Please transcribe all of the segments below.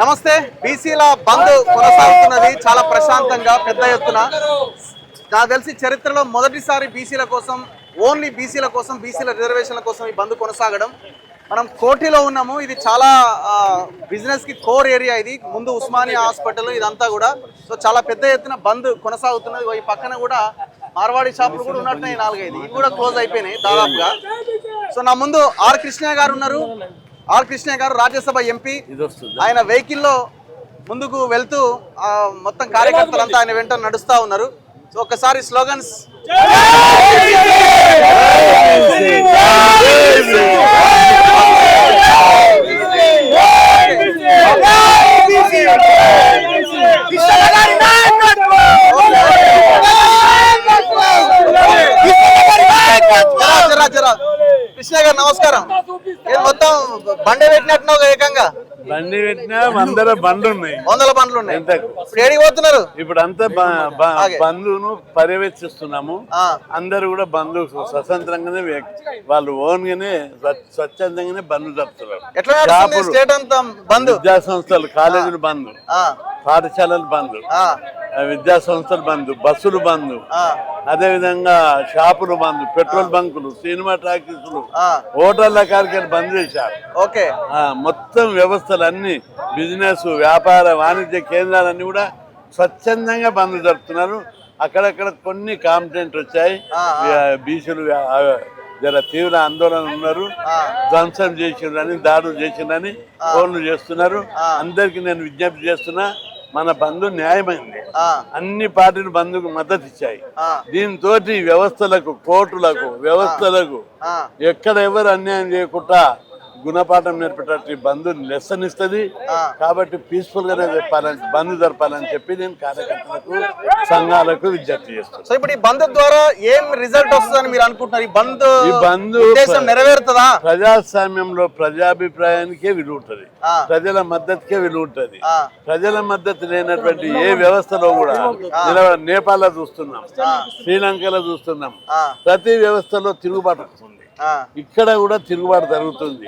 నమస్తే. బీసీల బంద్ కొనసాగుతున్నది చాలా ప్రశాంతంగా పెద్ద ఎత్తున. నాకు తెలిసి చరిత్రలో మొదటిసారి బీసీల కోసం, ఓన్లీ బీసీల కోసం, బీసీల రిజర్వేషన్ల కోసం ఈ బంద్ కొనసాగడం. మనం కోటిలో ఉన్నాము. ఇది చాలా బిజినెస్ కి కోర్ ఏరియా. ఇది ముందు ఉస్మానియా హాస్పిటల్ ఇదంతా కూడా. సో చాలా పెద్ద ఎత్తున బంద్ కొనసాగుతున్నది. ఈ పక్కన కూడా మార్వాడి షాపులు కూడా ఉన్నట్టున్నాయి 4-5. ఇవి కూడా క్లోజ్ అయిపోయినాయి దాదాపుగా. సో నా ముందు ఆర్ కృష్ణ గారు ఉన్నారు. ఆర్ కృష్ణ గారు రాజ్యసభ ఎంపీ. ఆయన వెహికల్లో ముందుకు వెళ్తూ మొత్తం కార్యకర్తలంతా ఆయన వెంట నడుస్తూ ఉన్నారు. సో ఒకసారి స్లోగన్స్. కృష్ణ గారు నమస్కారం. మొత్తం బండి పెట్టినట్టున్నావు ఏకంగా. బండి పెట్టినా 100 బండ్లు ఉన్నాయి. 100 బండ్లు ఉన్నాయి. ఏడికి పోతున్నారు? ఇప్పుడు అంతా బంధువును పర్యవేక్షిస్తున్నాము. అందరు కూడా బంధువు స్వతంత్రంగానే వాళ్ళు ఓన్ గానే స్వచ్ఛందంగానే బంధు జరుపుతున్నారు. విద్యా సంస్థలు, కాలేజీలు బంధు, పాఠశాలలు బంధు, విద్యా సంస్థలు బంధు, బస్సులు బంధు, అదే విధంగా షాపులు బంధు, పెట్రోల్ బంకులు, సినిమా టాకీసులు, హోటళ్ల కార్యాలు బంద్ చేశారు. ఓకే. మొత్తం వ్యవస్థలు అన్ని, బిజినెస్, వ్యాపార, వాణిజ్య కేంద్రాలన్నీ కూడా స్వచ్ఛందంగా బంద్ జరుపుతున్నారు. అక్కడక్కడ కొన్ని కాంప్లైంట్ వచ్చాయి. బీసీలు జర తీవ్ర ఆందోళన ఉన్నారు, ధ్వంసం చేసిందని, దాడులు చేసిందని ఫోన్లు చేస్తున్నారు. అందరికి నేను విజ్ఞప్తి చేస్తున్నా, మన బంధు న్యాయమైంది. అన్ని పార్టీలు బంధుకు మద్దతు ఇచ్చాయి. దీంతో వ్యవస్థలకు, కోర్టులకు, వ్యవస్థలకు ఎక్కడ ఎవరు అన్యాయం చేయకుండా గుణపాఠం నేర్పేటట్టు బంధు లెసన్ ఇస్తుంది. కాబట్టి పీస్ఫుల్ గానే చెప్పాలని, బంధు జరపాలని చెప్పి నేను కార్యకర్తలకు, సంఘాలకు విజ్ఞప్తి చేస్తాను. సో ఇప్పుడు ఈ బంధు ద్వారా ఏం రిజల్ట్ వస్తుందని మీరు అనుకుంటున్నారు? ఈ బంధు నెరవేరుతుందా? ప్రజాస్వామ్యంలో ప్రజాభిప్రాయానికే విలువ ఉంటుంది, ప్రజల మద్దతుకే విలువ ఉంటుంది. ప్రజల మద్దతు లేనటువంటి ఏ వ్యవస్థలో కూడా నేపాల్ లో చూస్తున్నాం, శ్రీలంకలో చూస్తున్నాం, ప్రతి వ్యవస్థలో తిరుగుబాటు వస్తుంది. ఇక్కడ కూడా తిరుగుబాటు జరుగుతుంది.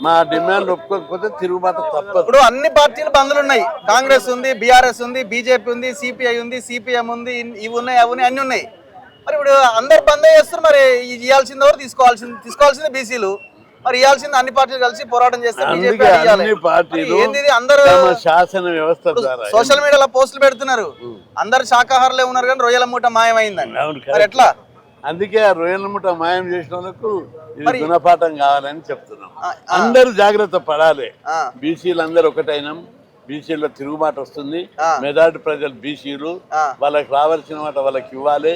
మా డిమాండ్ ఒప్పుకోకపోతే తిరుగుబాటు తప్పదు. ఇప్పుడు అన్ని పార్టీలు బంద్లు ఉన్నాయి. కాంగ్రెస్ ఉంది, బీఆర్ఎస్ ఉంది, బీజేపీ ఉంది, సిపిఐ ఉంది, సిపిఎం ఉంది, ఇవి ఉన్నాయి, అవి ఉన్నాయి, అన్ని ఉన్నాయి. మరి ఇప్పుడు అందరు బంద్ చేస్తారు. మరి ఇవ్వాల్సింది ఎవరు? తీసుకోవాల్సింది బీసీలు. మరి ఇవ్వాల్సింది అన్ని పార్టీలు కలిసి పోరాటం చేస్తారు. అందరూ శాసన వ్యవస్థ సోషల్ మీడియాలో పోస్టులు పెడుతున్నారు, అందరు శాకాహారులే ఉన్నారు కానీ రొయ్యల మూట మాయమైందని. మరి ఎట్లా? అందుకే ఆ రొయ్యల ముఠ మాయం చేసిన వాళ్ళకు ఇది గుణపాఠం కావాలని చెప్తున్నాం. అందరూ జాగ్రత్త పడాలి. బీసీలు అందరూ ఒకటైనాం. బీసీలో తిరుగుబాటు వస్తుంది. మెజారిటీ ప్రజలు బీసీలు, వాళ్ళకి రావాల్సిన మాట వాళ్ళకి ఇవ్వాలి.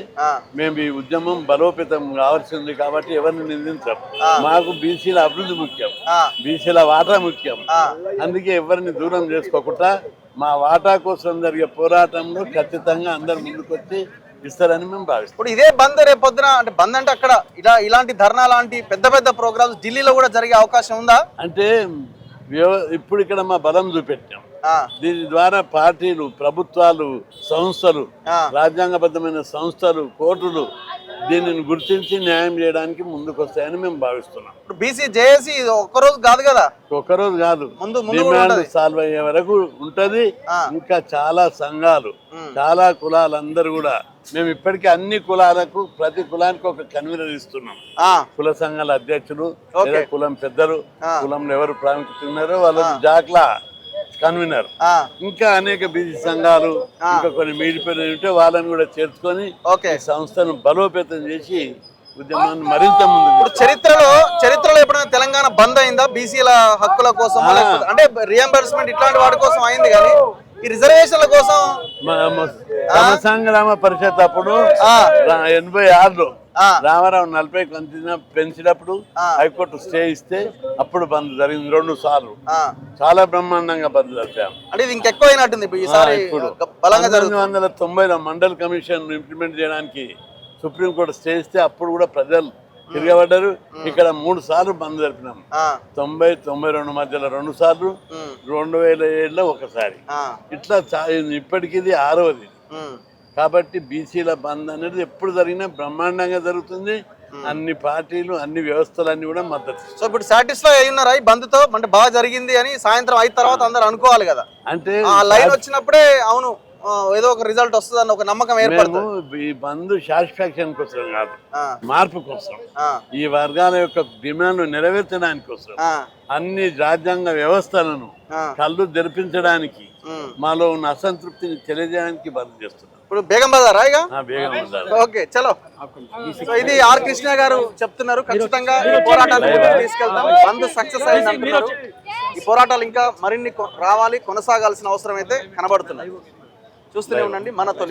మేము ఈ ఉద్యమం బలోపేతం కావాల్సింది కాబట్టి ఎవరిని నిందించాం. మాకు బీసీల అభివృద్ధి ముఖ్యం, బీసీల వాటా ముఖ్యం. అందుకే ఎవరిని దూరం చేసుకోకుండా మా వాటా కోసం జరిగే పోరాటంలో ఖచ్చితంగా అందరు ముందుకొచ్చి ఇస్తారని మేము భావిస్తాం. ఇప్పుడు ఇదే బంద్ రేపు పొద్దున, అంటే బంద్ అంటే అక్కడ ఇలాంటి ధర్నా లాంటి పెద్ద పెద్ద ప్రోగ్రామ్స్ ఢిల్లీలో కూడా జరిగే అవకాశం ఉందా? అంటే ఇప్పుడు ఇక్కడ మా బలం చూపెట్టాం. దీని ద్వారా పార్టీలు, ప్రభుత్వాలు, సంస్థలు, రాజ్యాంగబద్ధమైన సంస్థలు, కోర్టులు దీనిని గుర్తించి న్యాయం చేయడానికి ముందుకు వస్తాయని మేము భావిస్తున్నాం. ఇప్పుడు బీసీ జేఏసీ ఒక్కరోజు కాదు కదా, ఒక్కరోజు కాదు, డిమాండ్ సాల్వ్ అయ్యే వరకు ఉంటది. ఇంకా చాలా సంఘాలు, చాలా కులాలందరూ కూడా మేము ఇప్పటికీ అన్ని కులాలకు, ప్రతి కులానికి ఒక కన్వీనర్ ఇస్తున్నాం. కుల సంఘాల అధ్యక్షులు, కులం పెద్దలు, కులంలో ఎవరు ప్రాముఖ్యత ఉన్నారో వాళ్ళకు జాక్లా కన్వీనర్. ఇంకా అనేక బీసీ సంఘాలు, ఇంకా కొన్ని మీడిపోయిన ఉంటే వాళ్ళని కూడా చేర్చుకొని సంస్థను బలోపేతం చేసి ఉద్యమాన్ని మరింత ముందు. చరిత్రలో ఎప్పుడైనా తెలంగాణ బంద్ అయిందా బీసీల హక్కుల కోసం? అంటే రియంబర్స్మెంట్ ఇట్లాంటి వాటి కోసం అయింది, కానీ ఈ రిజర్వేషన్ల కోసం సంగ్రామ పరిషత్ అప్పుడు 86లో రామారావు 40 పెంచినప్పుడు హైకోర్టు స్టే ఇస్తే అప్పుడు బంద్ జరిగింది 2 సార్లు. చాలా బ్రహ్మాండంగా బంద్ జరిపాం. అంటే ఇది ఇంకెక్కువ అయినట్టుంది. 1990లో మండల్ కమిషన్ ఇంప్లిమెంట్ చేయడానికి సుప్రీంకోర్టు స్టే ఇస్తే అప్పుడు కూడా ప్రజలు తిరగబడ్డారు. ఇక్కడ 3 సార్లు బంద్ జరిపినాం. 90-92 మధ్యలో 2 సార్లు, 2007లో ఒకసారి. ఇట్లా ఇప్పటికి ఇది 6వది. కాబట్టి బీసీల బంద్ అనేది ఎప్పుడు జరిగినా బ్రహ్మాండంగా జరుగుతుంది. అన్ని పార్టీలు అన్ని వ్యవస్థలన్నీ కూడా మద్దతు ఇస్తాయి. సో ఇప్పుడు సాటిస్ఫై అయి ఉన్నారా ఈ బంద్ తో? అంటే బాగా జరిగింది అని సాయంత్రం అయిన తర్వాత అందరు అనుకోవాలి కదా, అంటే ఆ లైన్ వచ్చినప్పుడే అవును ఏదో ఒక రిజల్ట్ వస్తుంది అన్న ఒక నమ్మకం ఏర్పడుతుంది. మేము ఈ బంద్ సాటిస్ఫాక్షన్ కోసం కాదు, ఆ, మార్పు కోసం, ఆ, ఈ వర్గాల యొక్క డిమాండ్ నెరవేర్చడానికి కోసం, ఆ, అన్ని రాజ్యాంగ వ్యవస్థలను ఆ. కళ్ళు తెరిపించడానికి, ఉమ్. మాలో ఉన్న అసంతృప్తిని తెలియజేయడానికి బంద్ చేస్తున్నాం. ఇప్పుడు బేగం బజారా ఇక? బేగం ఉండాలి. ఓకే చలో. సో ఇది ఆర్ కృష్ణ గారు చెప్తున్నారు. ఖచ్చితంగా ఈ పోరాటాన్ని ముందుకు తీసుకెళ్తాం. బంద్ సక్సెస్ అయింది అంటున్నారు. ఈ పోరాటాలు ఇంకా మరిన్ని రావాలి, కొనసాగాల్సిన అవసరం అయితే కనబడుతున్నాయి. చూస్తూనే ఉండండి మనతో.